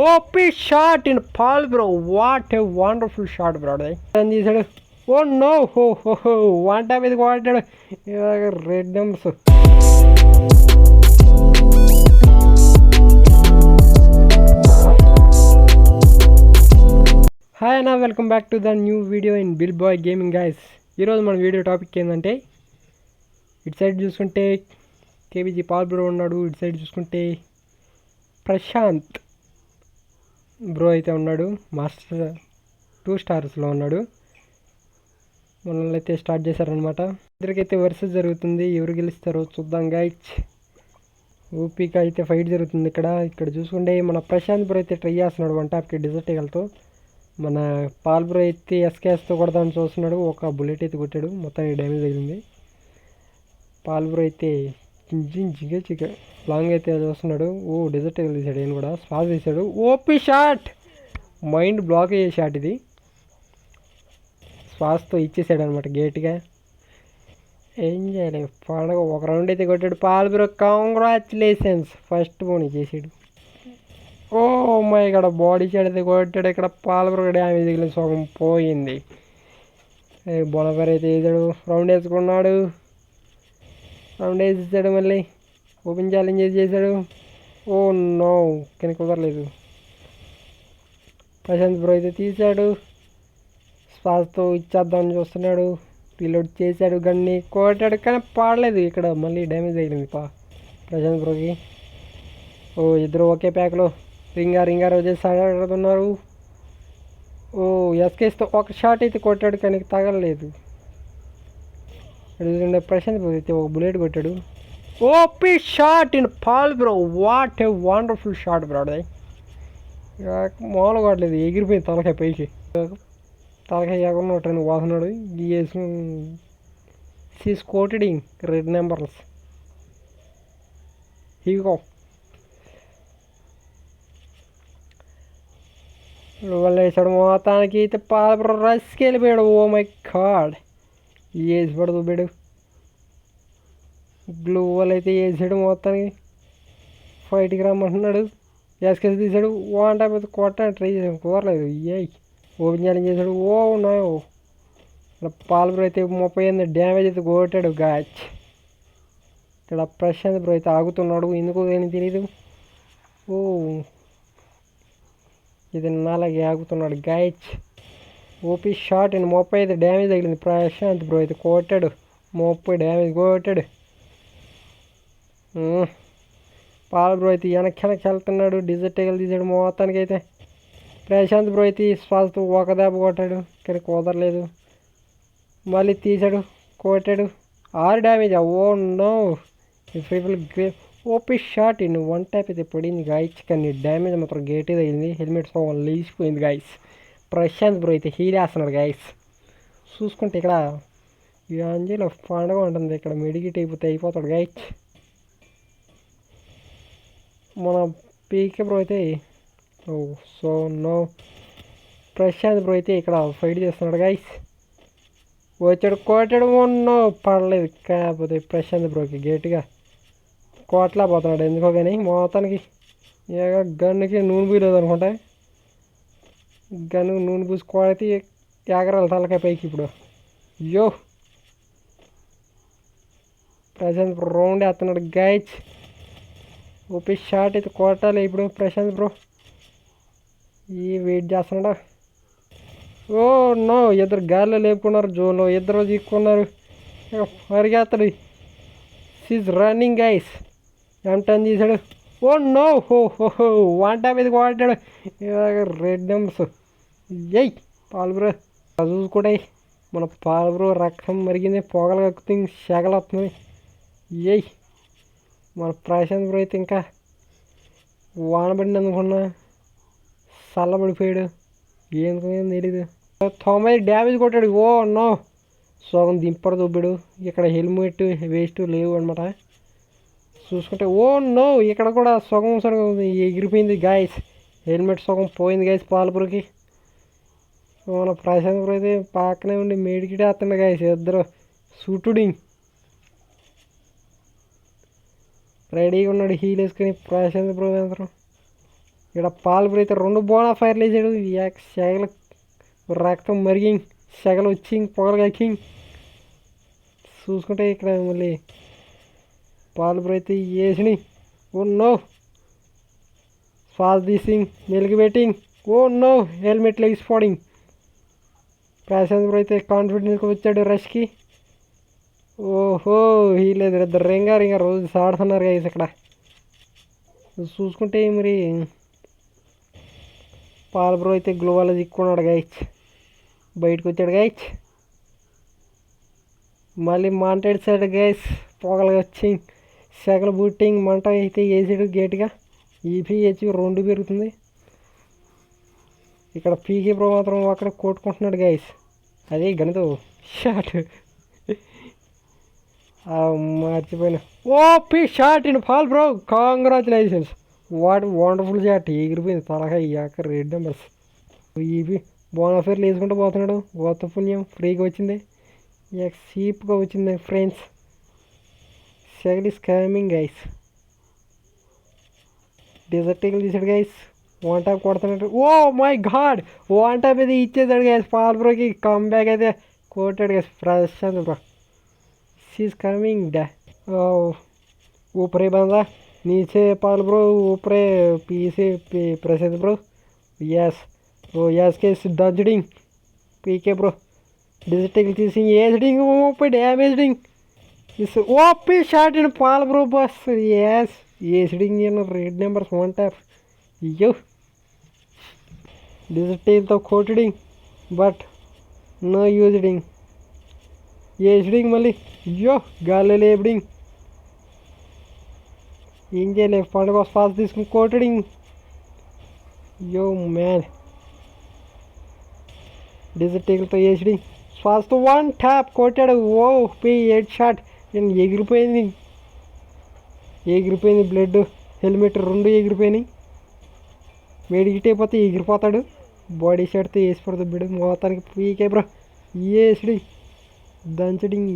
OP shot in Paul bro, what a wonderful shot bro. తీసాడు. Oh no, హో హో హో, వన్ టైం ఇది కొట్టాడు. Red numbers. హాయ్ అన్న, welcome back to the new video in Bill Boy Gaming guys. ఈరోజు మన video topic ఏంటంటే, ఇటు సైడ్ చూసుకుంటే కేబీజీ పాల్ బ్రో ఉన్నాడు, ఇటు సైడ్ చూసుకుంటే ప్రశాంత్ బ్రో అయితే ఉన్నాడు, మాస్టర్ 2 స్టార్స్లో ఉన్నాడు. మనల్ని అయితే స్టార్ట్ చేశారనమాట. ఇద్దరికైతే వర్సెస్ జరుగుతుంది, ఎవరు గెలుస్తారో చూద్దాం గైస్. ఓపీగా అయితే ఫైట్ జరుగుతుంది ఇక్కడ చూసుకుంటే మన ప్రశాంత్ బ్రో అయితే ట్రై చేస్తున్నాడు 1 టాప్కి డిజర్ట్ ఈగల్తో. మన పాల్ బ్రో అయితే ఎస్కేఎస్తో కొడదామని చూస్తున్నాడు, ఒక బుల్లెట్ అయితే కొట్టాడు, మొత్తానికి డ్యామేజ్ అయింది. పాల్ బ్రో అయితే చిక లాంగ్ అయితే చూస్తున్నాడు. ఓ డిజర్ట్ ఈగల్ తీసాడు, నేను కూడా స్పాస్ తీసాడు. ఓపీ షాట్, మైండ్ బ్లాక్ అయ్యే షాట్ ఇది. స్పాస్తో ఇచ్చేసాడు అనమాట గేట్గా. ఏం చేయాలి, పండగ ఒక రౌండ్ అయితే కొట్టాడు పాల్ బ్రో. కాంగ్రాచులేషన్స్, ఫస్ట్ బోని చేసాడు. ఓ మై ఇక్కడ బాడీ షాట్ అయితే కొట్టాడు. ఇక్కడ పాల్ బ్రో డ్యామేజ్ తగిలిన సగం పోయింది. బొనపర్ అయితే వేసాడు, రౌండ్ వేసుకున్నాడు, రౌండ్ వేసేసాడు. మళ్ళీ ఓపెన్ ఛాలెంజ్ చేసాడు. ఓ నో, కానీ కుదరలేదు. ప్రశాంత్ బ్రో అయితే తీశాడు, స్పాస్తో ఇచ్చేద్దామని చూస్తున్నాడు, రీలోడ్ చేశాడు, గన్ని కొట్టాడు, కానీ పాడలేదు. ఇక్కడ మళ్ళీ డ్యామేజ్ అయ్యింది ప్రశాంత్ బ్రోకి. ఓ ఇద్దరు ఒకే ప్యాక్లో రింగార్ వచ్చేసి ఆడుతున్నారు. ఓ ఎస్కేస్తో ఒక షాట్ అయితే కొట్టాడు, కానీ తగలలేదు. ప్రశాంత్ బ్రో అయితే ఒక బుల్లెట్ కొట్టాడు. OP shot in Paul bro, what a wonderful shot bro. మామూలుగా కొట్టలేదు, ఎగిరిపోయింది తలకాయ పైకి. తలకాయ ఎగరను ట్రైన్ వాసనాడు. సీస్ కోటెడింగ్ రెడ్ నెంబర్స్. హీగో వాళ్ళు వేసాడు, మొత్తానికి అయితే పాల్ బ్రో రస్కి వెళ్ళిపోయాడు. ఓ మై గాడ్, వేసి పడదు బెడు. గ్లూ వాళ్ళు అయితే వేసాడు, మొత్తానికి ఫైట్కి రమ్మంటున్నాడు. ఎస్కేసి తీసాడు, వన్ టైం అయితే కొట్టడానికి ట్రై చేసాడు, కుదరలేదు. ఓపెన్ ఛాలెంజ్ చేశాడు. ఓ నో, పాల్ బ్రో అయితే 38 డ్యామేజ్ అయితే కొట్టాడు గాచ్. ఇక్కడ ప్రశాంత్ బ్రో అయితే ఆగుతున్నాడు, ఎందుకు ఏం తెలియదు. ఓ ఇది నాలాగే ఆగుతున్నాడు గాయచ్. ఓపీ షాట్ అండ్ 35 డ్యామేజ్ తగిలింది. ప్రశాంత్ బ్రో అయితే కొట్టాడు, 30 డ్యామేజ్ కొట్టాడు. పాల్ బ్రో అయితే వెనక్కి వెళ్తున్నాడు, డిజర్ట్ ఈగల్ తీసాడు. మొత్తానికి అయితే ప్రశాంత్ బ్రో అయితే శ్వాసతో ఒక దెబ్బ కొట్టాడు, కానీ కుదరలేదు. మళ్ళీ తీసాడు, కొట్టాడు, 6 damage. Oh no, people great. OP shot in 1 type అయితే పడింది గాయస్, కానీ డ్యామేజ్ మాత్రం గేటే తగిలింది. హెల్మెట్ సోన్ లేచిపోయింది గాయస్. ప్రశాంత్ బ్రో అయితే హీల్ వేస్తున్నాడు గాయస్. చూసుకుంటే ఇక్కడ ఈ అంజీలో పండుగ ఉంటుంది, ఇక్కడ మెడికిట్ అయిపోతాడు గాయస్. మన పీకే బ్రో అయితే ఓ సో నో, ప్రశాంత్ బ్రో అయితే ఇక్కడ ఫైట్ చేస్తున్నాడు గైస్. వచ్చాడు, కొట్టాడు, నో పడలేదు. కాకపోతే ప్రశాంత్ బ్రోకి గట్టిగా కోట్లా పోతున్నాడు ఎందుకో కానీ. మొత్తానికి గన్నుకి నూనె పూయలేదు అనుకుంటా, గన్ను నూనె పూసి కొడితే ఎగరాలి తలకాయ పైకి. ఇప్పుడు యో ప్రశాంత్ బ్రో రౌండ్ వేస్తున్నాడు గైస్. ఓపీ షాట్ అయితే కొట్టాలి ఇప్పుడు ప్రశాంత్ బ్రో. వెయిట్ చేస్తున్నాడా. ఓ నో, ఇద్దరు గాలిలో లేపుకున్నారు, జోన్లో ఇద్దరు చిక్కున్నారు. పరిగెత్తడు, సీజ్ రన్నింగ్ గైస్. ఎంటన్ తీసాడు. ఓ నో, హో హో హో, 1 టైం ఇది కొట్టాడు. Red numbers. ఎయ్ పాల్ బ్రో చూసుకుంటే మన పాల్ బ్రో రక్తం మరిగింది, పొగలు కక్కుతుంది, సెగలు వస్తుంది. ఎయ్ మన ప్రశాంత్ బ్రో అయితే ఇంకా వానబడింది అనుకున్నా, చల్లబడిపోయాడు, ఏం తెలీదు. 90 డ్యామేజ్ కొట్టాడు. ఓ నో, సగం దింపడు దుబ్బాడు. ఇక్కడ హెల్మెట్ వేస్ట్ లేవు అనమాట. చూసుకుంటే ఓ నో, ఇక్కడ కూడా సగం ఎగిరిపోయింది గాయస్. హెల్మెట్ సగం పోయింది గాయస్ పాల్ బ్రోకి. మన ప్రశాంత్ బ్రో అయితే పక్కనే ఉండి మెడికిటే వస్తుండే గాయస్. ఇద్దరు షూటుడింగ్ రెడీగా ఉన్నాడు, హీల్ వేసుకొని ప్రశాంత్ బ్రో అందరం. ఇక్కడ పాలు బ్రో అయితే 2 బోనాఫైర్లు వేసాడు. సెగలు రక్తం మరిగి సెగలు వచ్చి పొగలు కక్కి చూసుకుంటే ఇక్కడ మళ్ళీ పాలు బ్రో అయితే వేసినాయి. ఓ నో, ఫాస్ట్ తీసింగ్ మెలిగి పెట్టింగ్. ఓ నో, హెల్మెట్ లెగిసిపోడింగ్. ప్రశాంత్ బ్రో అయితే కాన్ఫిడెన్స్గా వచ్చాడు రష్కి. ఓహో, లేదు ఇద్దరు రింగా రోజు ఆడుతున్నారు గైస్. ఇక్కడ చూసుకుంటే మరి పాల్ బ్రో అయితే గ్లోవాలో చిక్కున్నాడు గైస్. బయటకు వచ్చాడు గైస్. మళ్ళీ మాంటెడ్ సైడ్ గైస్ పొగలు వచ్చి సెగలు బుట్టింగ్ మంట అయితే వేసాడు గేట్గా. ఈపీహెచ్ 2 పెరుగుతుంది. ఇక్కడ పీకే బ్రో మాత్రం అక్కడ కొట్టుకుంటున్నాడు గైస్. అదే గణిత షాట్ మర్చిపోయినా. OP shot in Paul bro, congratulations. What wonderful shot. ఎగిరిపోయింది తలగా అయ్యాక రెడ్ నెంబర్స్. ఈపీ బోనాఫైర్లు వేసుకుంటూ పోతున్నాడు. గొప్ప పుణ్యం ఫ్రీగా వచ్చింది, చీప్గా వచ్చింది friends. Second is coming guys. Desert Eagle తీసాడు గైస్. 1 ట్యాప్ కొడుతున్నాడు. ఓ మై గాడ్, 1 ట్యాప్ అయితే ఇచ్చేసాడు గైస్. పాల్ బ్రోకి కమ్ బ్యాక్ అయితే కొట్టాడు guys. Prashant bro is coming డా. ऊपरे बंदा, नीचे पाल ब्रो, ऊपरे पीछे Prashant bro. Yes bro, yes के दंजडिंग पीके ब्रो. डिजिटल తీసింగ్ ఏస్డింగ్ ఓపీ డ్యామేజింగ్. Is OP shot in Paul bro బస్. ఎస్ ఏస్డింగ్ ఇన్ రెడ్ నెంబర్స్ 1 ట్యాప్. అయ్యో, డిజిటల్తో కొట్టడింగ్ బట్ నో యూజ్డింగ్. ఏస్డింగ్ మళ్ళీ. అయ్యో, గాలి లేపడింగ్. ఏం చేయలేదు, పండుగ ఫాస్ట్ తీసుకుని కొట్టడింగ్. యో మ్యాన్, డిజిటల్తో వేసడింగ్ ఫాస్ట్ 1 ట్యాప్ కొట్టాడు. O P head shot. ఎగిరిపోయింది బ్లడ్, హెల్మెట్ 2 ఎగిరిపోయినాయి. మెడికిట్ అయిపోతే ఎగిరిపోతాడు. బాడీ షాట్తో వేసి పడుతుంది బిడ్డ మొత్తానికి. పీకే బ్రో వేసడింగ్ దంచడింగ్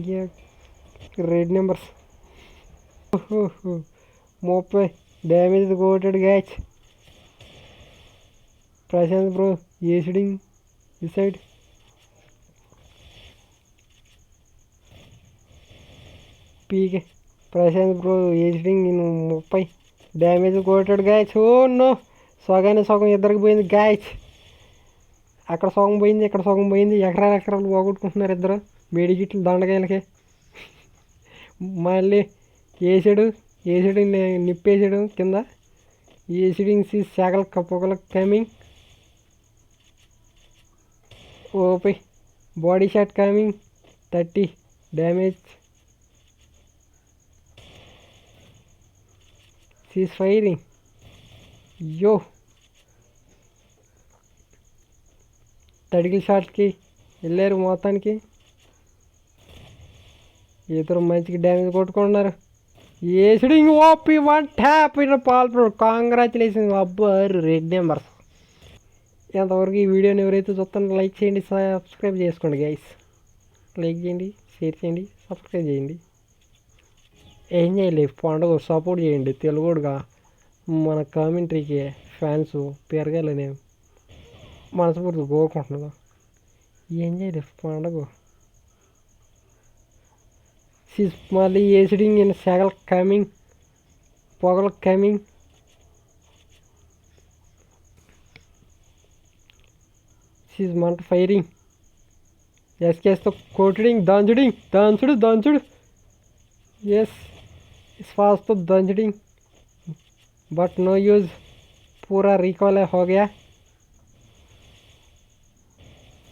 రెడ్ నెంబర్స్. 30 డ్యామేజ్ కొట్టాడు గ్యాచ్. ప్రశాంత్ బ్రో వేసడింగ్ ఈ సైడ్. పీకే ప్రశాంత్ బ్రో వేసడింగ్. నేను 30 డ్యామేజ్ కొట్టాడు గ్యాచ్. ఓ నో, సగం ఇద్దరికి పోయింది గ్యాచ్. అక్కడ సగం పోయింది, ఇక్కడ సగం పోయింది. ఎకరాలు పోగొట్టుకుంటున్నారు ఇద్దరు మెడికిట్లు దండకాయలకి. మళ్ళీ వేసాడు నిప్పేసాడు కింద. ఏసిడింగ్ సెగల పొగల coming. OP body shot coming 30 damage. సీస్ ఫైరింగ్. యో, తడిగిల షాట్కి వెళ్ళారు మొత్తానికి. ఇద్దరు మంచిగా డ్యామేజ్ కొట్టుకుంటున్నారు. ఏసిడింగ్ OP 1 tap in Paul bro, congratulations. అబ్బా రెడ్ నెంబర్స్. ఎంతవరకు ఈ వీడియోని ఎవరైతే చూస్తారో లైక్ చేయండి, సబ్స్క్రైబ్ చేసుకోండి గైస్. లైక్ చేయండి, షేర్ చేయండి, సబ్స్క్రైబ్ చేయండి. ఏం చేయలేదు, పండుగ సపోర్ట్ చేయండి. తెలుగుడుగా మన కామెంటరీకి ఫ్యాన్స్ పెరగాలని మనస్ఫూర్తి కోరుకుంటున్నాను. ఏం చేయలేదు పండుగ. మళ్ళీ ఏసిడింగ్ ఇన్ సెగల్ కమింగ్, పొగలు కమింగ్. మంట ఫైరింగ్. ఎస్కేస్తో కొట్టడింగ్, దంచుడు. ఎస్ ఫాస్ట్తో దంచడింగ్ बट नो यूज़, पूरा रिकॉल हो गया.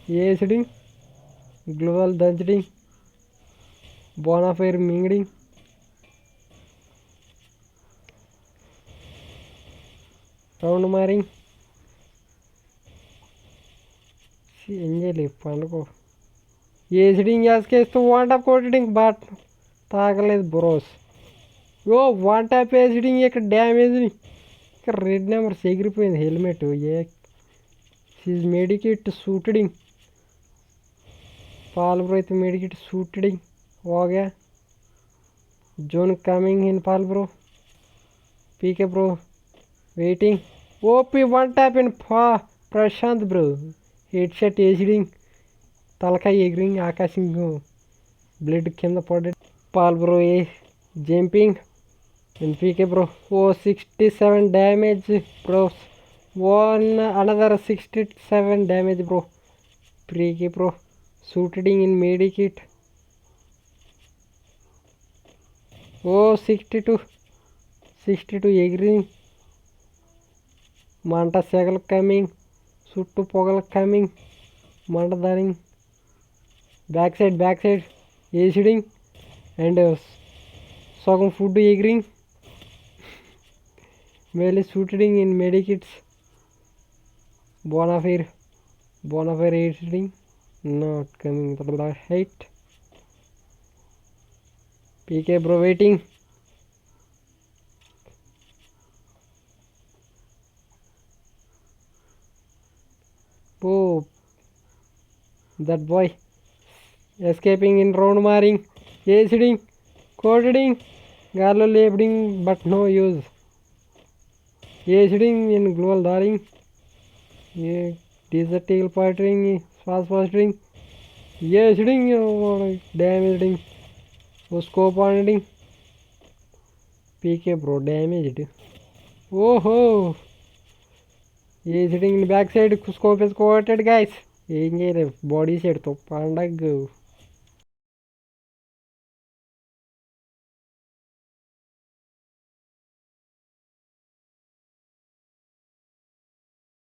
ये एसिडिंग, ग्लोबल दंचडिंग, बोनाफायर मिंगडिंग. రౌండ్ మారింగ్. ఎంజాయ్ పండుగ. ఏసిడింగ్ యాస్కేస్తూ 1 ట్యాప్ కొట్టడింగ్ బట్ తాగలేదు బ్రోస్. ఓ 1 ట్యాప్ ఏసిడింగ్. ఇక్కడ డ్యామేజ్, ఇక్కడ రెడ్ నెంబర్స్ ఎగిరిపోయింది. హెల్మెట్ సీజ్ మెడికిట్ సూటడింగ్. పాల్ బ్రో అయితే మెడికిట్ సూటడింగ్ ఓగా. Zone coming in Paul bro. PK bro waiting. OP one tap in Prashant bro. Head shot వేసిడింగ్, తలకాయ ఎగిరింగ్, ఆకాశం బ్లడ్ కింద పడే Paul bro a jumping and PK bro. Oh 67 damage bro. Another 67 damage bro. PK bro షూటెడింగ్ in medkit. Oh 62 ఎగిరింగ్, మంట సెగలు కమింగ్, చుట్టూ పొగలు కమింగ్, మంట దారింగ్, బ్యాక్ సైడ్ వేసిడింగ్ అండ్ సగం ఫుడ్ ఎగిరింగ్, మేలీ షూటెడింగ్ ఇన్ మెడికిట్స్. బోనాఫైర్ వేసిడింగ్, not coming height. PK bro waiting. Oh, that boy escaping in round marring, aciding, coding, garlo labeling, but no use. Aciding in global daring, desert eagle pottering, fast fostering, aciding, damaging, scope on PK bro damaged. Oh ho. A sitting back side scope వేసుకోవట్టాడు guys. ఏం చేయలేదు, body సెట్తో పండగ.